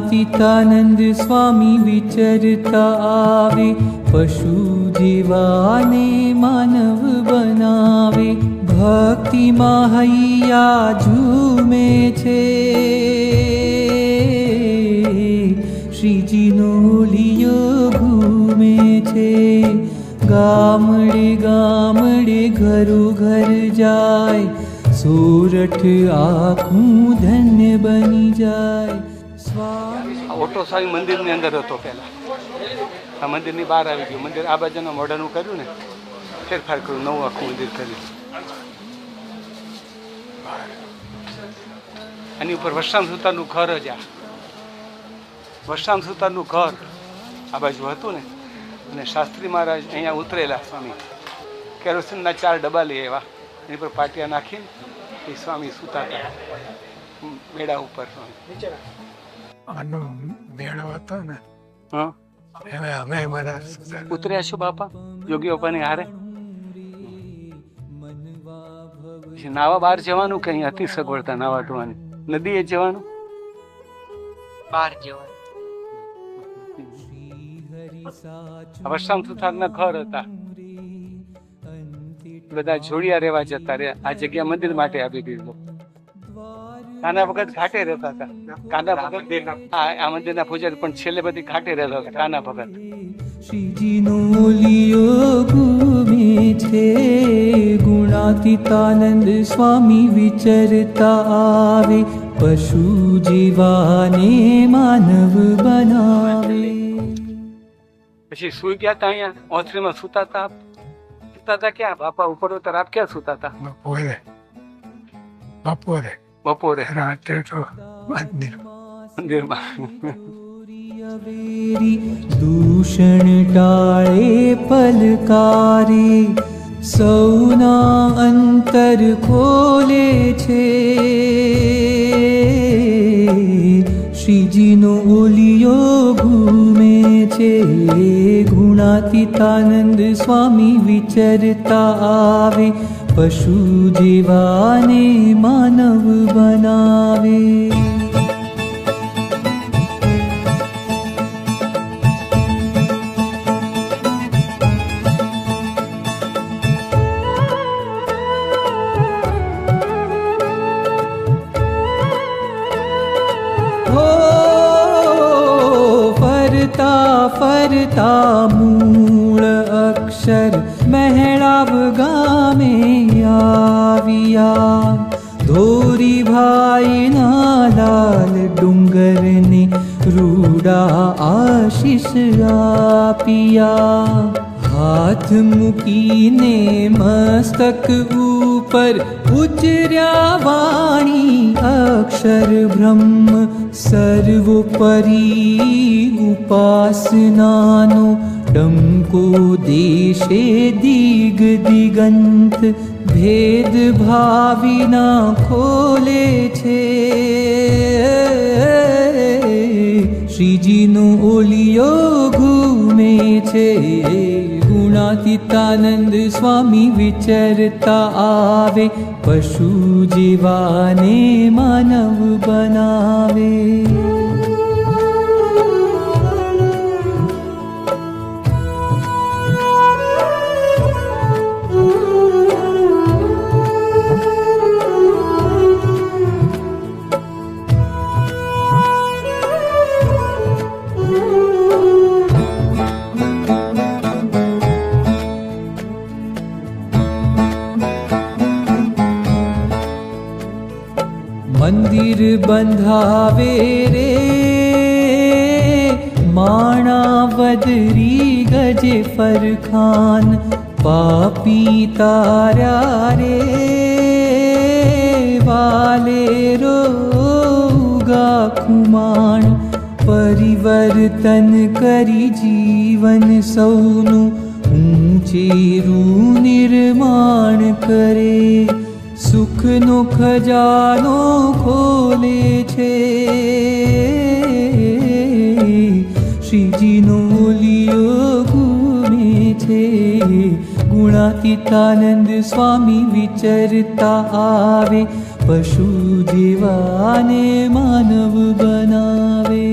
ગુણાતીતાનંદ સ્વામી વિચરતા આવે, પશુ જેવાને માનવ બનાવે, ભક્તિમાં હૈયા ઝૂમે છે, શ્રીજીનો લિયો ઘૂમે છે, ગામડે ગામડે ઘરો ઘર જાય, સોરઠ આખું ધન્ય બની જાય. ઓટો સ્વામી મંદિરની અંદર હતો પહેલા, આ મંદિરની બહાર આવી ગયું. મંદિર આ બાજુના મોઢાનું કર્યું ને, ફેરફાર કર્યું, નવું આખું મંદિર કર્યું. આની ઉપર વરસામ સુતારનું ઘર જ, આ વરસામ સુતારનું ઘર આ બાજુ હતું ને. અને શાસ્ત્રી મહારાજ અહીંયા ઉતરેલા સ્વામી, કેરોસીનના 4 ડબ્બા લઈ આવ્યા, એની પર પાટિયા નાખીને એ સ્વામી સુતાતા મેળા ઉપર. આનો મેળો હતો ને, હા, અમે બધા ઉતર્યા છો બાપા યોગી બાપાની હારે. નાવા બહાર જવાનું કે અહીંયા અતિ સગવડતા નાવા ધોવાની? નદીએ જવાનું, બહાર જવાનું. વરસામ સુથારના ઘર હતા, બધા જોડિયા રહેવા જતા રહ્યા. આ જગ્યા મંદિર માટે આપી દીધું. કાના ભગત ઘાટે રહેતા હતા. કાના ભગત આ મંદિરના પૂજારી, પણ છેલ્લે બધી ઘાટે રહેતા હતા કાના ભગત. શ્રીજીનો લિયો ઘૂમે છે, ગુણાતીતાનંદ સ્વામી વિચરતા આવે, પશુ જીવાને માનવ બનાવે. પછી સુઈ ગયા હતા અહીંયા ઓથરીમાં સુતા હતા ક્યાં બાપા? ઉપર ઉતર આપ ક્યાં સુતા હતા? બપોરે રાતે તો મંદિરમાં. દૂષણ ટાળે પલકારે, સૌના અંતર ખોલે છે, શ્રીજીનો લિયો ઘૂમે છે, ગુણાતીતાનંદ સ્વામી વિચરતા આવે, પશુ જેવાને માનવ બનાવે. ફરતા મૂળ અક્ષર મહેળાવ ગામે આવ્યા, ધોરી ભાઈના લાલ ડુંગરને રૂડા આશીષ આપ્યા. હાથ મૂકીને મસ્તક ઉપર ઉચર્યા વાણી, અક્ષર બ્રહ્મ સર્વોપરી ઉપાસનાનો ડંકો દેશે દિગ દિગંત, ભેદ ભાવિના ખોલે છે, શ્રીજીનો લિયો ઘૂમે છે, ગુણાતીતાનંદ સ્વામી વિચરતા આવે, પશુ જીવાને માનવ બનાવે. મંદિર બંધાવે રે માણાવદરી ગજે ફરખાન, પાપી તાર્યા રે વાલેરો ગાખુમાણ, પરિવર્તન કરી જીવન સૌનું ઊંચેરું નિર્માણ કરે, સુખનો ખજાનો ખોલે છે, શ્રીજીનો લિયો ઘૂમે છે, ગુણાતીતાનંદ સ્વામી વિચરતા આવે, પશુ જેવાને માનવ બનાવે.